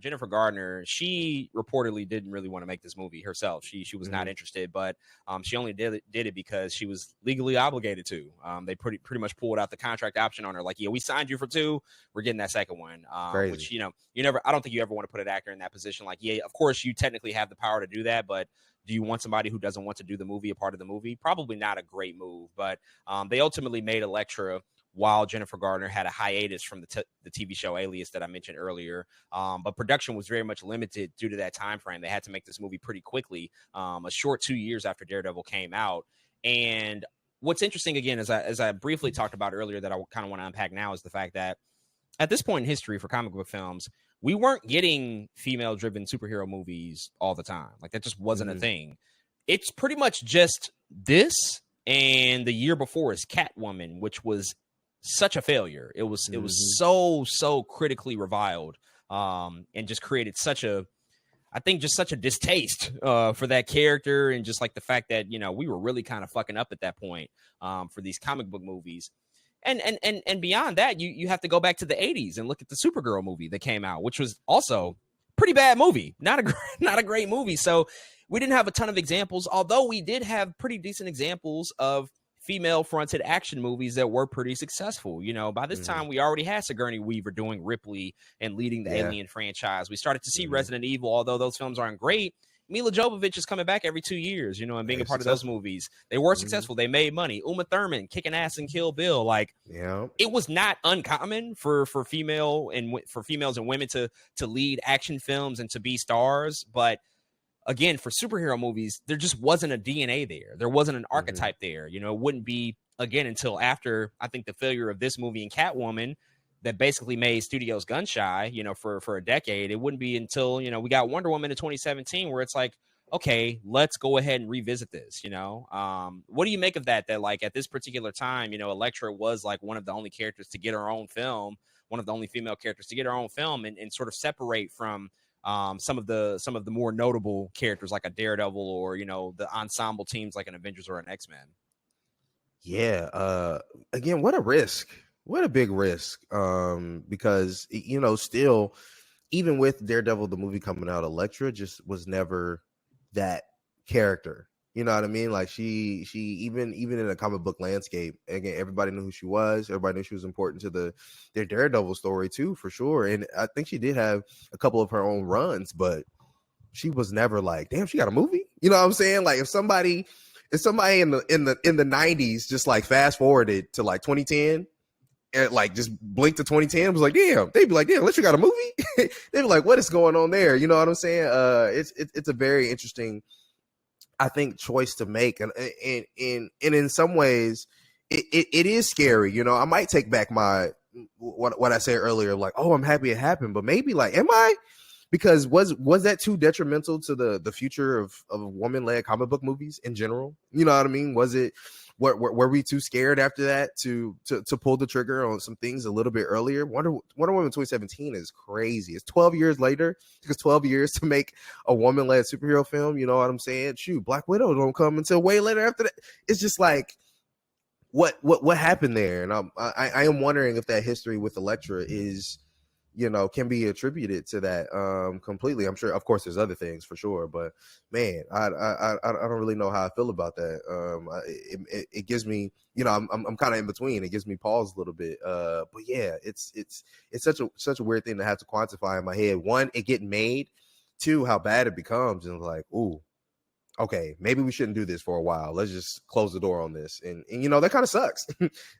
Jennifer Garner, she reportedly didn't really want to make this movie herself. She was not interested, but she only did it because she was legally obligated to. They pretty much pulled out the contract option on her. Like, yeah, we signed you for 2. We're getting that second one. Which, you never, I don't think you ever want to put an actor in that position. Like, yeah, of course you technically have the power to do that, but do you want somebody who doesn't want to do the movie a part of the movie? Probably not a great move, but they ultimately made Elektra while Jennifer Garner had a hiatus from the TV show Alias that I mentioned earlier. But production was very much limited due to that time frame. They had to make this movie pretty quickly, a short 2 years after Daredevil came out. And what's interesting, again, as I briefly talked about earlier that I kind of want to unpack now, is the fact that at this point in history for comic book films, we weren't getting female-driven superhero movies all the time. Like, that just wasn't a thing. It's pretty much just this, and the year before is Catwoman, which was such a failure. It was so critically reviled, and just created such a distaste for that character, and just like the fact that we were really kind of fucking up at that point for these comic book movies. And beyond that, you have to go back to the 80s and look at the Supergirl movie that came out, which was also pretty bad movie, not a great movie. So we didn't have a ton of examples, although we did have pretty decent examples of female-fronted action movies that were pretty successful. By this time, we already had Sigourney Weaver doing Ripley and leading the Alien franchise. We started to see Resident Evil, although those films aren't great. Mila Jovovich is coming back every 2 years, and being a part of those movies. They were successful. They made money. Uma Thurman kicking ass in Kill Bill. Like, it was not uncommon for females and women to lead action films and to be stars. But again, for superhero movies, there just wasn't a DNA there. There wasn't an archetype there. It wouldn't be, again, until after, I think, the failure of this movie and Catwoman that basically made studios gun shy, for a decade. It wouldn't be until, we got Wonder Woman in 2017 where it's like, okay, let's go ahead and revisit this, What do you make of that like at this particular time, Elektra was like one of the only characters to get her own film, one of the only female characters to get her own film and sort of separate from some of the more notable characters like a Daredevil or, the ensemble teams like an Avengers or an X-Men. Yeah. Again, what a risk. What a big risk. Because, still, even with Daredevil, the movie coming out, Elektra just was never that character. You know what I mean? Like she even in a comic book landscape, again, everybody knew who she was. Everybody knew she was important to their Daredevil story too, for sure. And I think she did have a couple of her own runs, but she was never like, damn, she got a movie. You know what I'm saying? Like if somebody in the 90s just like fast forwarded to like 2010 and like just blinked to 2010 was like, damn, they'd be like, damn, Let's you got a movie. They'd be like, what is going on there? You know what I'm saying? It's a very interesting, I think, choice to make, and in some ways, it is scary. I might take back my what I said earlier, like, oh, I'm happy it happened, but maybe like, am I? Because was that too detrimental to the future of woman-led comic book movies in general? You know what I mean? Was it? Were we too scared after that to pull the trigger on some things a little bit earlier? Wonder Woman 2017 is crazy. It's 12 years later. It took us 12 years to make a woman-led superhero film. You know what I'm saying? Shoot, Black Widow don't come until way later after that. It's just like, what happened there? And I am wondering if that history with Elektra is, can be attributed to that completely. I'm sure, of course, there's other things for sure, but man, I don't really know how I feel about that. It gives me, I'm kind of in between. It gives me pause a little bit. But yeah, it's such a weird thing to have to quantify in my head. One, it getting made. Two, how bad it becomes, and like, ooh, okay, maybe we shouldn't do this for a while. Let's just close the door on this. And that kind of sucks.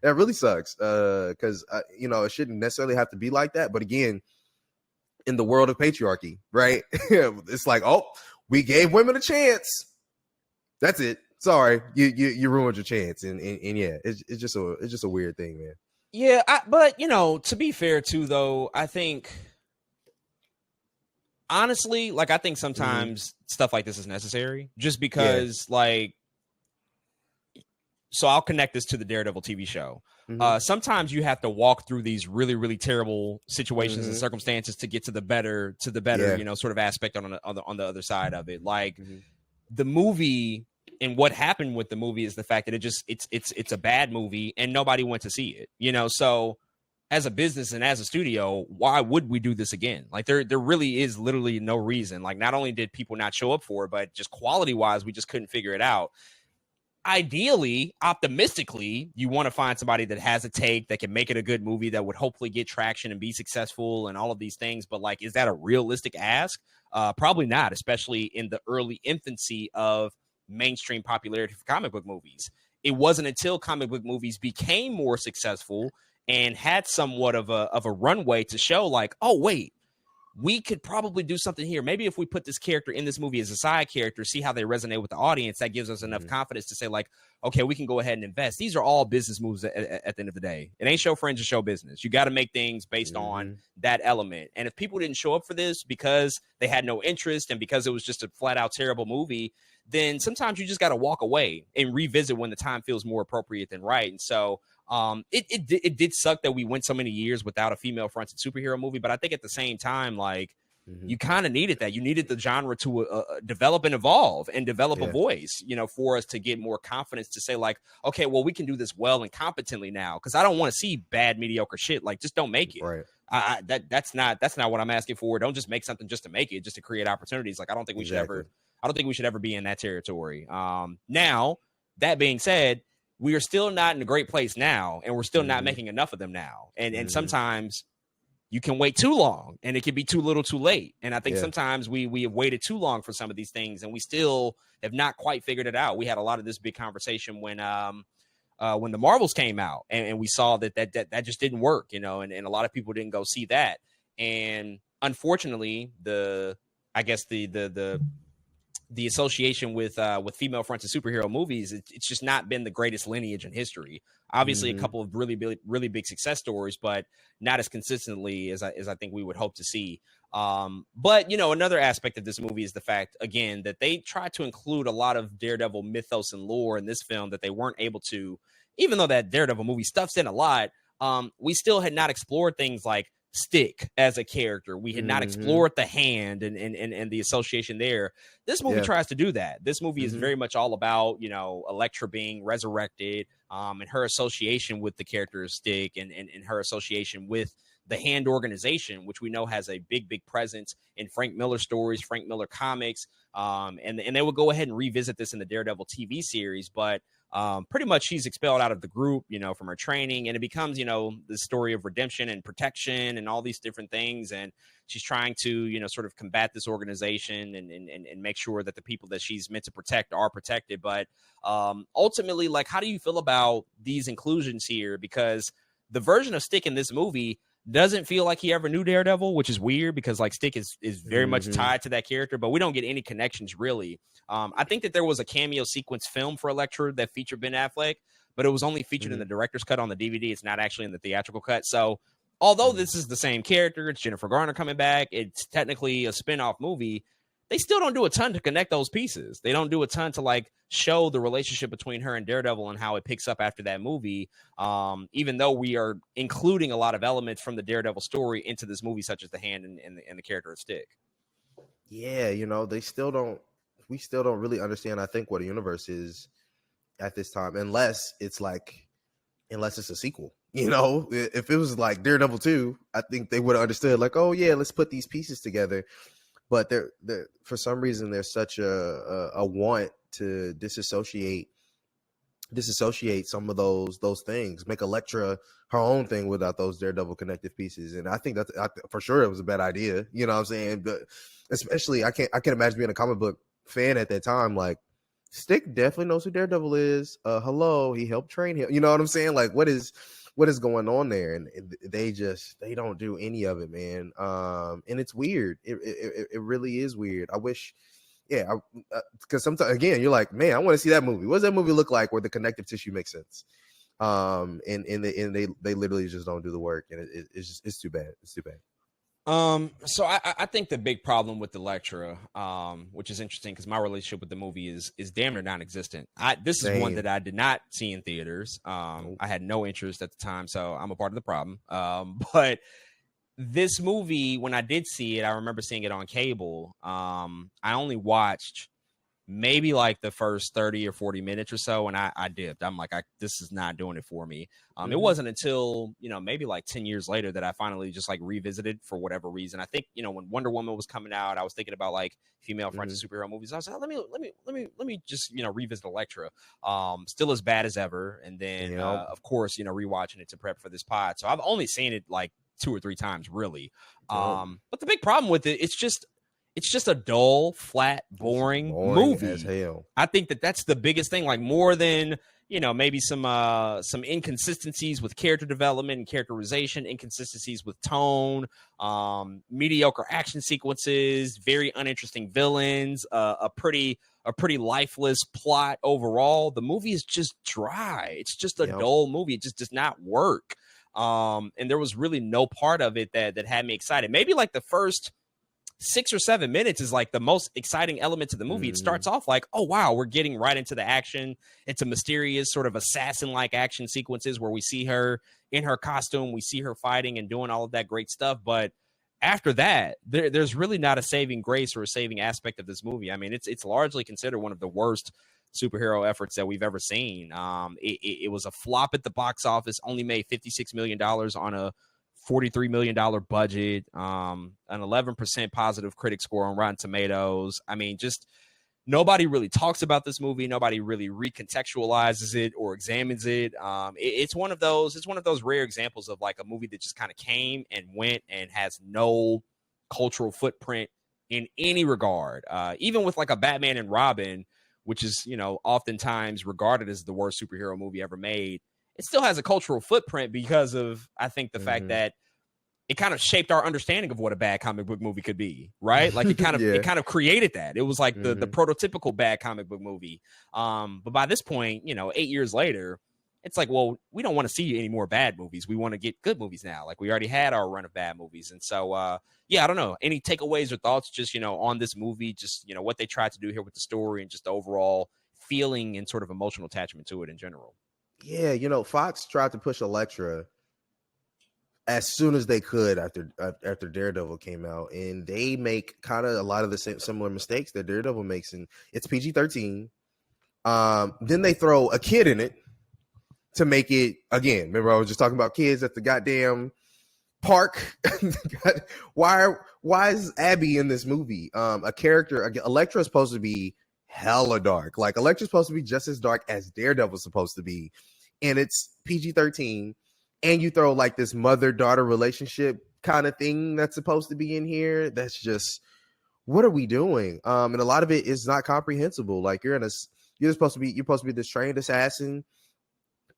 That really sucks. Because, it shouldn't necessarily have to be like that. But again, in the world of patriarchy, right? It's like, oh, we gave women a chance. That's it. Sorry, you ruined your chance. And yeah, it's just a weird thing, man. Yeah, but to be fair too, though, I think honestly, like, I think sometimes stuff like this is necessary just because, so I'll connect this to the Daredevil TV show. Sometimes you have to walk through these really, really terrible situations and circumstances to get to the better, sort of aspect on the other side of it. Like the movie and what happened with the movie is the fact that it's a bad movie and nobody went to see it, so as a business and as a studio, why would we do this again? Like there really is literally no reason. Like not only did people not show up for it, but just quality wise, we just couldn't figure it out. Ideally, optimistically, you want to find somebody that has a take that can make it a good movie that would hopefully get traction and be successful and all of these things. But like, is that a realistic ask? Probably not, especially in the early infancy of mainstream popularity for comic book movies. It wasn't until comic book movies became more successful and had somewhat of a runway to show like, oh, wait, we could probably do something here. Maybe if we put this character in this movie as a side character, see how they resonate with the audience, that gives us enough confidence to say like, okay, we can go ahead and invest. These are all business moves at the end of the day. It ain't show friends, it's show business. You got to make things based on that element. And if people didn't show up for this because they had no interest and because it was just a flat out terrible movie, then sometimes you just got to walk away and revisit when the time feels more appropriate than right. And so it did suck that we went so many years without a female fronted superhero movie, but I think at the same time, like you kind of needed that. You needed the genre to develop and evolve and develop a voice, you know, for us to get more confidence to say like, okay, well, we can do this well and competently now. Cause I don't want to see bad, mediocre shit. Like just don't make it. Right. That's not what I'm asking for. Don't just make something just to make it, just to create opportunities. Like, I don't think we should ever be in that territory. Now that being said, we are still not in a great place now, and we're still not making enough of them now. And sometimes you can wait too long, and it can be too little too late. And I think sometimes we have waited too long for some of these things, and we still have not quite figured it out. We had a lot of this big conversation when the Marvels came out, and we saw that just didn't work, you know, and a lot of people didn't go see that. And unfortunately, the association with female fronted superhero movies, it's just not been the greatest lineage in history. Obviously, a couple of really big success stories, but not as consistently as I think we would hope to see. But you know, another aspect of this movie is the fact, again, that they tried to include a lot of Daredevil mythos and lore in this film that they weren't able to. Even though that Daredevil movie stuffs in a lot, we still had not explored things like Stick as a character. We had not explored the Hand and the association there. This movie tries to do that. This movie is very much all about, you know, Elektra being resurrected, and her association with the character of Stick and her association with the Hand organization, which we know has a big presence in Frank Miller stories, Frank Miller comics. And they will go ahead and revisit this in the Daredevil TV series, but pretty much she's expelled out of the group, you know, from her training, and it becomes, you know, the story of redemption and protection and all these different things. And she's trying to, you know, sort of combat this organization and make sure that the people that she's meant to protect are protected. But ultimately, like, how do you feel about these inclusions here? Because the version of Stick in this movie doesn't feel like he ever knew Daredevil, which is weird because like Stick is very much tied to that character, but we don't get any connections really. I think that there was a cameo sequence film for Elektra that featured Ben Affleck, but it was only featured in the director's cut on the DVD. It's not actually in the theatrical cut. So although this is the same character, it's Jennifer Garner coming back, it's technically a spin-off movie, they still don't do a ton to connect those pieces. They don't do a ton to like show the relationship between her and Daredevil and how it picks up after that movie. Even though we are including a lot of elements from the Daredevil story into this movie, such as the Hand and the character of Stick. Yeah, you know, we still don't really understand, I think, what a universe is at this time, unless it's a sequel. You know, if it was like Daredevil 2, I think they would have understood like, oh yeah, let's put these pieces together. But there, for some reason, there's such a want to disassociate some of those things, make Elektra her own thing without those Daredevil connective pieces. And I think for sure it was a bad idea. You know what I'm saying? But especially, I can't imagine being a comic book fan at that time. Like, Stick definitely knows who Daredevil is. Hello, he helped train him. You know what I'm saying? Like, what is going on there? And they don't do any of it, man. And it's weird. It really is weird. I wish, because sometimes, again, you're like, man, I want to see that movie. What does that movie look like where the connective tissue makes sense? And they literally just don't do the work, and it's too bad. It's too bad. So I think the big problem with Elektra, which is interesting because my relationship with the movie is damn near non-existent. This is one that I did not see in theaters. I had no interest at the time, so I'm a part of the problem. But this movie, when I did see it, I remember seeing it on cable. I only watched maybe like the first 30 or 40 minutes or so, and I dipped. I'm like, this is not doing it for me. It wasn't until, maybe like 10 years later that I finally just like revisited for whatever reason. I think, when Wonder Woman was coming out, I was thinking about like female fronted superhero movies. I was like, let me just, revisit Elektra. Still as bad as ever. And then, of course, rewatching it to prep for this pod. So I've only seen it like 2 or 3 times, really. But the big problem with it, it's just a dull, flat, boring movie. As hell. I think that's the biggest thing. Like more than maybe some inconsistencies with character development and characterization, inconsistencies with tone, mediocre action sequences, very uninteresting villains, a pretty lifeless plot overall. The movie is just dry. It's just a dull movie. It just does not work. And there was really no part of it that had me excited. Maybe like the first 6 or 7 minutes is like the most exciting element to the movie. It starts off like, oh wow, we're getting right into the action. It's a mysterious sort of assassin-like action sequences where we see her in her costume, we see her fighting and doing all of that great stuff. But after that, there's really not a saving grace or a saving aspect of this movie. I mean, it's largely considered one of the worst superhero efforts that we've ever seen. It was a flop at the box office, only made $56 million on a $43 million budget, an 11% positive critic score on Rotten Tomatoes. I mean, just nobody really talks about this movie. Nobody really recontextualizes it or examines it. It's one of those rare examples of like a movie that just kind of came and went and has no cultural footprint in any regard. Even with like a Batman and Robin, which is, oftentimes regarded as the worst superhero movie ever made, it still has a cultural footprint because of, I think, the fact that it kind of shaped our understanding of what a bad comic book movie could be, right? Like it kind of it kind of created that. It was like the prototypical bad comic book movie. But by this point, 8 years later, it's like, well, we don't want to see any more bad movies. We want to get good movies now. Like we already had our run of bad movies. And so, I don't know. Any takeaways or thoughts just, on this movie, just, what they tried to do here with the story and just the overall feeling and sort of emotional attachment to it in general? Yeah, Fox tried to push Elektra as soon as they could after Daredevil came out, and they make kind of a lot of the similar mistakes that Daredevil makes, and it's PG-13. Then they throw a kid in it to make it, again, remember I was just talking about kids at the goddamn park. Why is Abby in this movie? A character, Elektra is supposed to be hella dark. Like Elektra's supposed to be just as dark as Daredevil's supposed to be, and it's PG-13. And you throw like this mother-daughter relationship kind of thing that's supposed to be in here. That's just, what are we doing? And a lot of it is not comprehensible. Like you're supposed to be this trained assassin,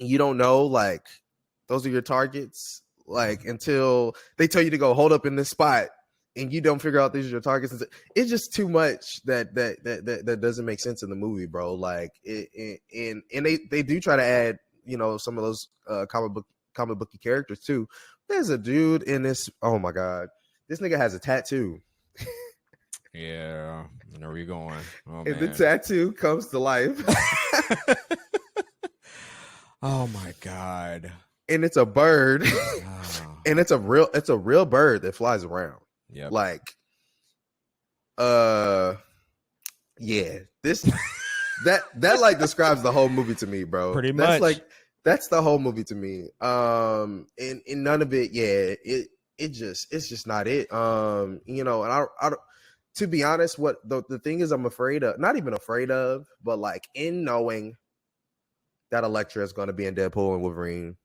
and you don't know like those are your targets. Like until they tell you to go hold up in this spot, and you don't figure out these are your targets. It's just too much that doesn't make sense in the movie, bro. Like and they do try to add some of those comic booky characters too. There's a dude in this. Oh my god, this nigga has a tattoo. Yeah, I know where you're going. Oh, and the tattoo comes to life. Oh my god! And it's a bird, and it's a real bird that flies around. Yeah, like, yeah, this that like describes the whole movie to me, bro. Pretty much. That's the whole movie to me. And none of it, it's just not it. And I to be honest, what the thing is, I'm afraid of, not even afraid of, but like in knowing that Elektra is going to be in Deadpool and Wolverine,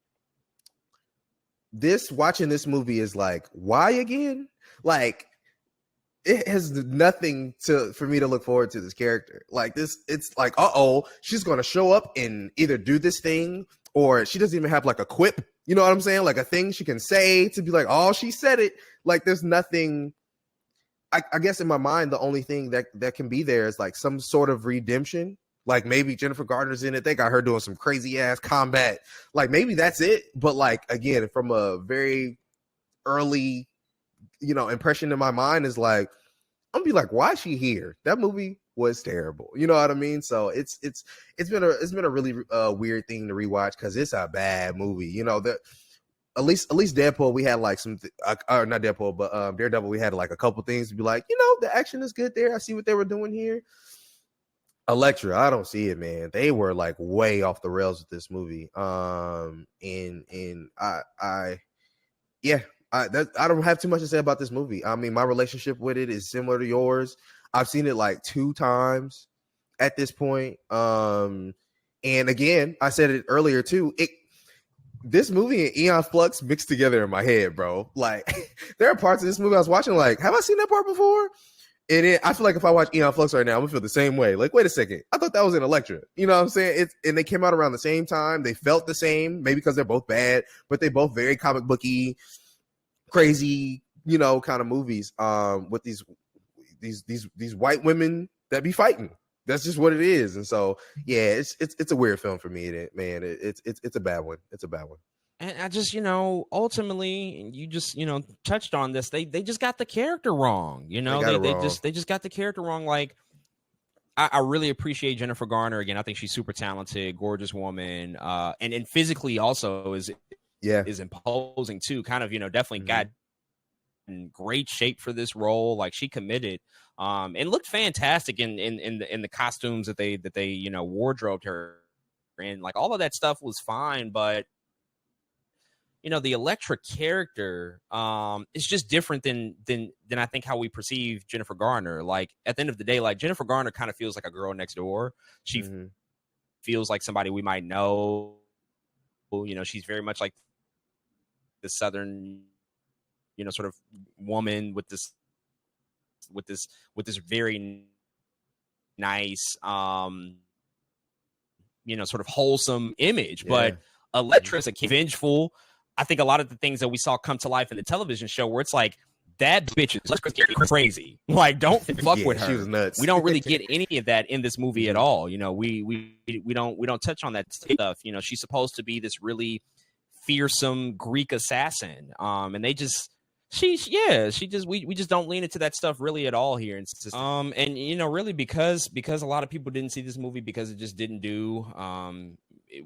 watching this movie is like, why again? Like, it has nothing for me to look forward to this character. Like this, it's like, she's going to show up and either do this thing, or she doesn't even have like a quip, you know what I'm saying? Like a thing she can say to be like, oh, she said it. Like there's nothing. I guess in my mind, the only thing that can be there is like some sort of redemption. Like maybe Jennifer Garner's in it. They got her doing some crazy ass combat. Like maybe that's it. But like, again, from a very early, impression in my mind is like, I'm gonna be like, why is she here? That movie was terrible. You know what I mean? So it's been a really weird thing to rewatch because it's a bad movie. At least Deadpool, we had like not Deadpool, but Daredevil, we had like a couple things to be like, the action is good there. I see what they were doing here. Elektra, I don't see it, man. They were like way off the rails with this movie. And yeah, I don't have too much to say about this movie. I mean, my relationship with it is similar to yours. I've seen it like 2 times at this point. And again, I said it earlier too. This movie and Eon Flux mixed together in my head, bro. Like, there are parts of this movie I was watching, like, have I seen that part before? And I feel like if I watch Eon Flux right now, I'm gonna feel the same way. Like, wait a second, I thought that was in Elektra. You know what I'm saying? And they came out around the same time. They felt the same, maybe because they're both bad, but they both very comic booky, crazy, kind of movies. With these white women that be fighting. That's just what it is. And so, yeah, it's a weird film for me, man. It's a bad one. It's a bad one. And I just, ultimately, you just, touched on this. They just got the character wrong. They just got the character wrong. Like, I really appreciate Jennifer Garner. Again, I think she's super talented, gorgeous woman, and physically also is imposing too. Kind of, definitely got in great shape for this role. Like, she committed, and looked fantastic in the costumes that they wardrobed her in. Like, all of that stuff was fine, but the Elektra character is just different than I think how we perceive Jennifer Garner. Like, at the end of the day, like, Jennifer Garner kind of feels like a girl next door. She feels like somebody we might know. She's very much like the Southern, sort of woman with this very nice, sort of wholesome image. But Elektra is a vengeful. I think a lot of the things that we saw come to life in the television show, where it's like, that bitch is crazy. Like, don't fuck with her. She was nuts. We don't really get any of that in this movie at all. We don't touch on that stuff. She's supposed to be this really fearsome Greek assassin. And we just don't lean into that stuff really at all here. And really because a lot of people didn't see this movie because it just didn't do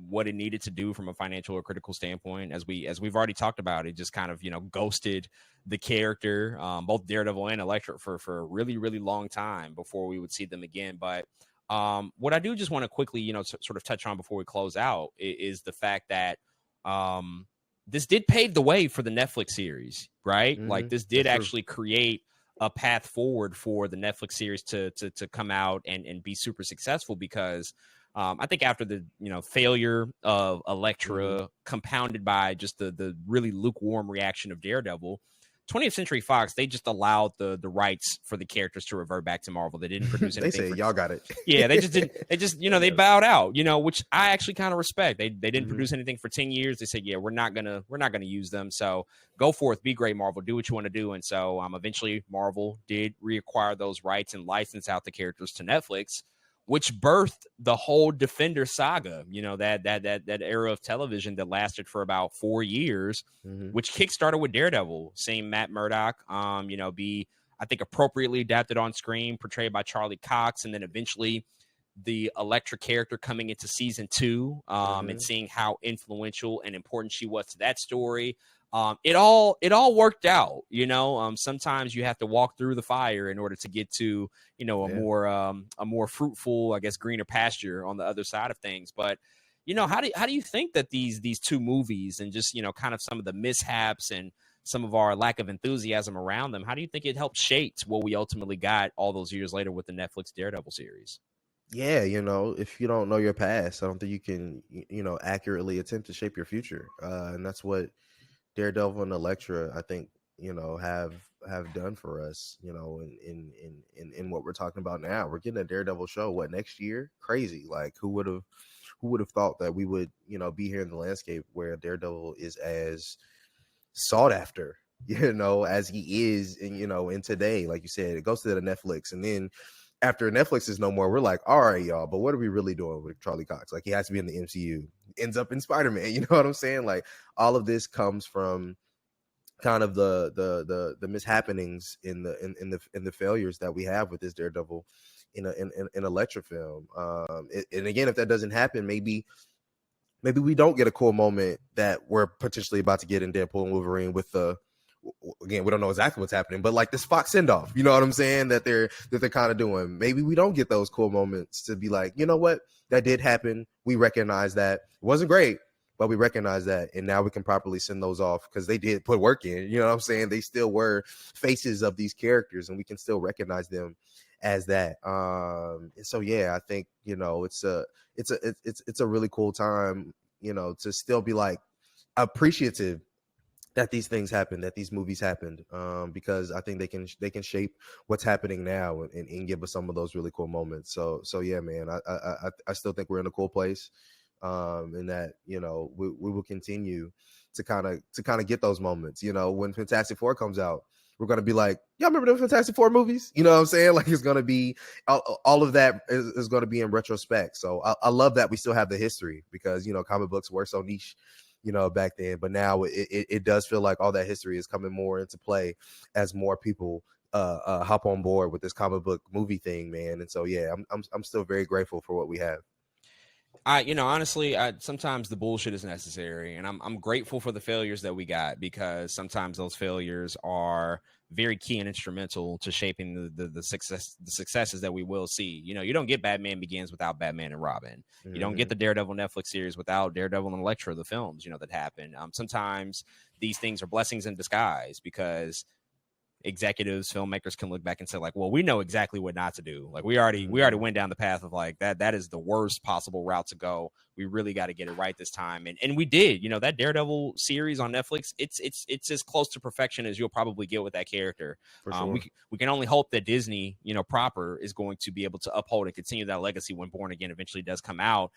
what it needed to do from a financial or critical standpoint. As we've already talked about, it just kind of ghosted the character, both Daredevil and Elektra, for a really, really long time before we would see them again. But what I do just want to quickly sort of touch on before we close out is the fact that this did pave the way for the Netflix series, right? Like, this did actually create a path forward for the Netflix series to come out and be super successful, because I think after the failure of Elektra, compounded by just the really lukewarm reaction of Daredevil, 20th Century Fox, they just allowed the rights for the characters to revert back to Marvel. They didn't produce anything. They said, y'all got it. Yeah, they just didn't. They just they bowed out. Which I actually kind of respect. They didn't produce anything for 10 years. They said, yeah, we're not gonna use them. So go forth, be great, Marvel. Do what you want to do. And so eventually Marvel did reacquire those rights and license out the characters to Netflix, which birthed the whole Defender saga, that era of television that lasted for about 4 years, which kickstarted with Daredevil, seeing Matt Murdock, be, I think, appropriately adapted on screen, portrayed by Charlie Cox, and then eventually the Elektra character coming into season 2, and seeing how influential and important she was to that story. It all worked out, sometimes you have to walk through the fire in order to get to, a more fruitful, I guess, greener pasture on the other side of things. But, how do you think that these two movies and just, kind of some of the mishaps and some of our lack of enthusiasm around them, how do you think it helped shape what we ultimately got all those years later with the Netflix Daredevil series? Yeah, if you don't know your past, I don't think you can, accurately attempt to shape your future. And that's what Daredevil and Elektra, I think, have done for us, in what we're talking about now. We're getting a Daredevil show, next year? Crazy. Like, who would have thought that we would, be here in the landscape where Daredevil is as sought after, as he is in today. Like you said, it goes to the Netflix, and then after Netflix is no more, we're like, all right, y'all, but what are we really doing with Charlie Cox? Like, he has to be in the MCU, ends up in Spider-Man. You know what I'm saying? Like, all of this comes from kind of the mishappenings in the failures that we have with this Daredevil in Elektra film. And again, if that doesn't happen, maybe we don't get a cool moment that we're potentially about to get in Deadpool and Wolverine with the again, we don't know exactly what's happening, but like this Fox send off, you know what I'm saying? That they're kind of doing. Maybe we don't get those cool moments to be like, you know what, that did happen. We recognize that it wasn't great, but we recognize that, and now we can properly send those off because they did put work in. You know what I'm saying? They still were faces of these characters, and we can still recognize them as that. So yeah, I think, you know, it's a really cool time, you know, to still be like appreciative that these things happen, that these movies happened, because I think they can shape what's happening now and give us some of those really cool moments. So yeah, man, I still think we're in a cool place, and that, you know, we will continue to kind of get those moments. You know, when Fantastic Four comes out, we're gonna be like, y'all remember the Fantastic Four movies? You know what I'm saying? Like, it's gonna be all of that is gonna be in retrospect. So I love that we still have the history, because, you know, comic books were so niche, you know, back then, but now it does feel like all that history is coming more into play as more people hop on board with this comic book movie thing, man. And so yeah, I'm still very grateful for what we have. You know, honestly, sometimes the bullshit is necessary, and I'm grateful for the failures that we got, because sometimes those failures are very key and instrumental to shaping the successes that we will see. You know, you don't get Batman Begins without Batman and Robin. You don't get the Daredevil Netflix series without Daredevil and Elektra, the films, you know, that happen. Sometimes these things are blessings in disguise, because executives, filmmakers can look back and say, like, well, we know exactly what not to do. Like, we already went down the path of like that is the worst possible route to go. We really got to get it right this time. And we did. You know, that Daredevil series on Netflix, it's as close to perfection as you'll probably get with that character. For sure. We can only hope that Disney, you know, proper is going to be able to uphold and continue that legacy when Born Again eventually does come out.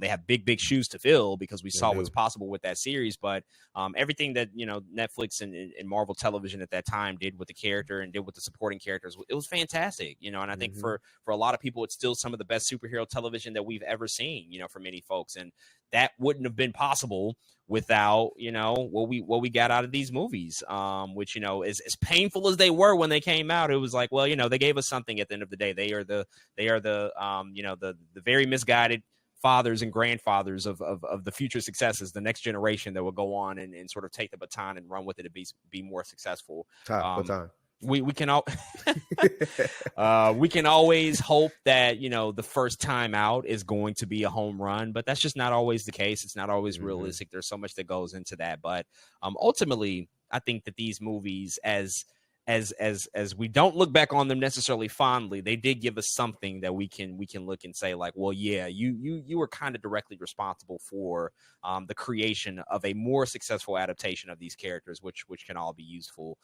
They have big shoes to fill, because we saw what's possible with that series. But everything that, you know, Netflix and Marvel Television at that time did with the character and did with the supporting characters, it was fantastic. You know, and I think for a lot of people, it's still some of the best superhero television that we've ever seen, you know, for many folks. And that wouldn't have been possible without, you know, what we got out of these movies, which, you know, as painful as they were when they came out, it was like, well, you know, they gave us something at the end of the day. They are the you know, the very misguided fathers and grandfathers of the future successes, the next generation that will go on and sort of take the baton and run with it to be more successful. We can all we can always hope that, you know, the first time out is going to be a home run, but that's just not always the case. It's not always realistic. There's so much that goes into that. But ultimately, I think that these movies, as we don't look back on them necessarily fondly, they did give us something that we can look and say, like, well, yeah, you were kind of directly responsible for the creation of a more successful adaptation of these characters, which can all be useful.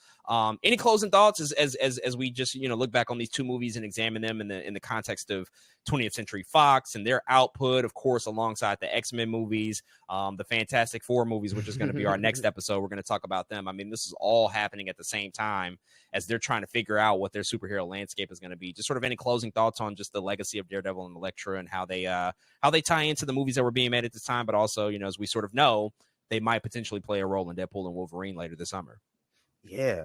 Any closing thoughts as we just, you know, look back on these two movies and examine them in the context of 20th Century Fox and their output, of course, alongside the X-Men movies, the Fantastic Four movies, which is going to be our next episode. We're going to talk about them. I mean, this is all happening at the same time as they're trying to figure out what their superhero landscape is going to be. Just sort of any closing thoughts on just the legacy of Daredevil and Elektra and how they tie into the movies that were being made at this time, but also, you know, as we sort of know, they might potentially play a role in Deadpool and Wolverine later this summer. Yeah.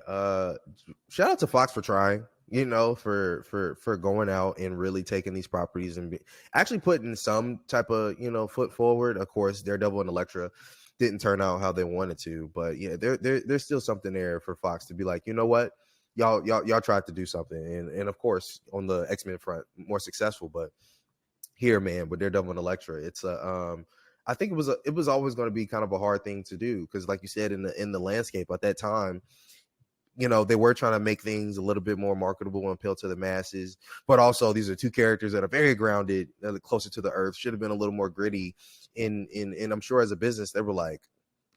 Shout out to Fox for trying, you know, for going out and really taking these properties and actually putting some type of, you know, foot forward. Of course, Daredevil and Elektra didn't turn out how they wanted to, but yeah, there's still something there for Fox to be like, you know what, y'all tried to do something, and of course on the X-Men front more successful, but here, man, with Daredevil and Elektra, it's I think it was always going to be kind of a hard thing to do, because like you said, in the landscape at that time, you know, they were trying to make things a little bit more marketable and appeal to the masses, but also these are two characters that are very grounded, closer to the earth, should have been a little more gritty. And I'm sure as a business, they were like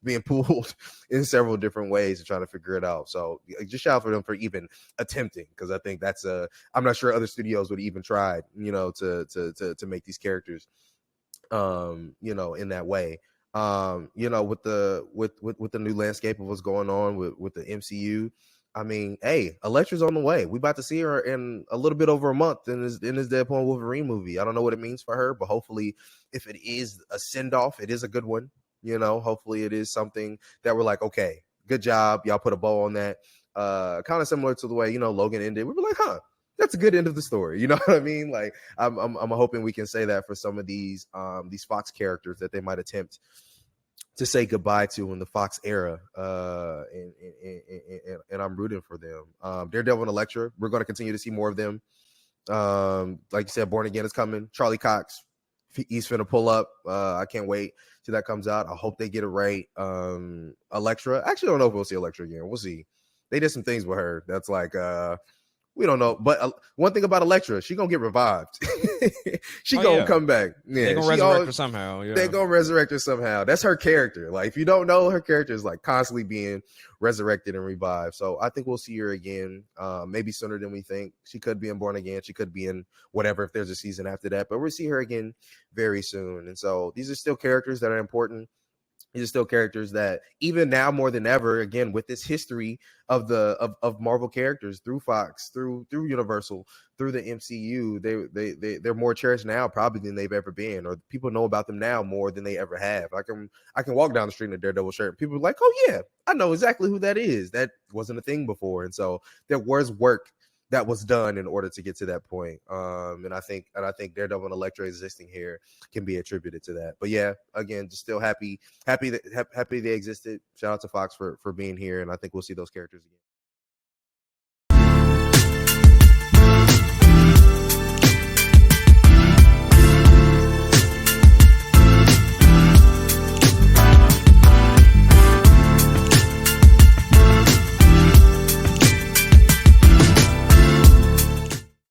being pulled in several different ways to try to figure it out. So just shout out for them for even attempting, because I think that's I'm not sure other studios would even tried, you know, to make these characters, you know, in that way. You know, with the new landscape of what's going on with the MCU, I mean, hey, Elektra's on the way. We about to see her in a little bit over a month in this Deadpool Wolverine movie. I don't know what it means for her, but hopefully, if it is a send off, it is a good one. You know, hopefully it is something that we're like, okay, good job, y'all put a bow on that. Kind of similar to the way, you know, Logan ended. We were like, huh, that's a good end of the story. You know what I mean? Like, I'm hoping we can say that for some of these Fox characters that they might attempt to say goodbye to in the Fox era, and I'm rooting for them. Daredevil and Elektra, we're going to continue to see more of them. Like you said, Born Again is coming. Charlie Cox, he's finna pull up. I can't wait till that comes out. I hope they get it right. Elektra, I actually don't know if we'll see Elektra again. We'll see. They did some things with her that's like we don't know, but one thing about Elektra, she gonna get revived. She gonna come back. Yeah, they gonna resurrect her somehow. Yeah. They gonna resurrect her somehow. That's her character. Like if you don't know, her character is like constantly being resurrected and revived. So I think we'll see her again, maybe sooner than we think. She could be in Born Again. She could be in whatever if there's a season after that. But we'll see her again very soon. And so these are still characters that are important. These are still characters that even now more than ever, again, with this history of of Marvel characters through Fox, through Universal, through the MCU, they're more cherished now probably than they've ever been, or people know about them now more than they ever have. I can walk down the street in a Daredevil shirt and people are like, oh yeah, I know exactly who that is. That wasn't a thing before. And so there was work that was done in order to get to that point. And I think Daredevil and Elektra existing here can be attributed to that. But yeah, again, just still happy they existed. Shout out to Fox for being here, and I think we'll see those characters again.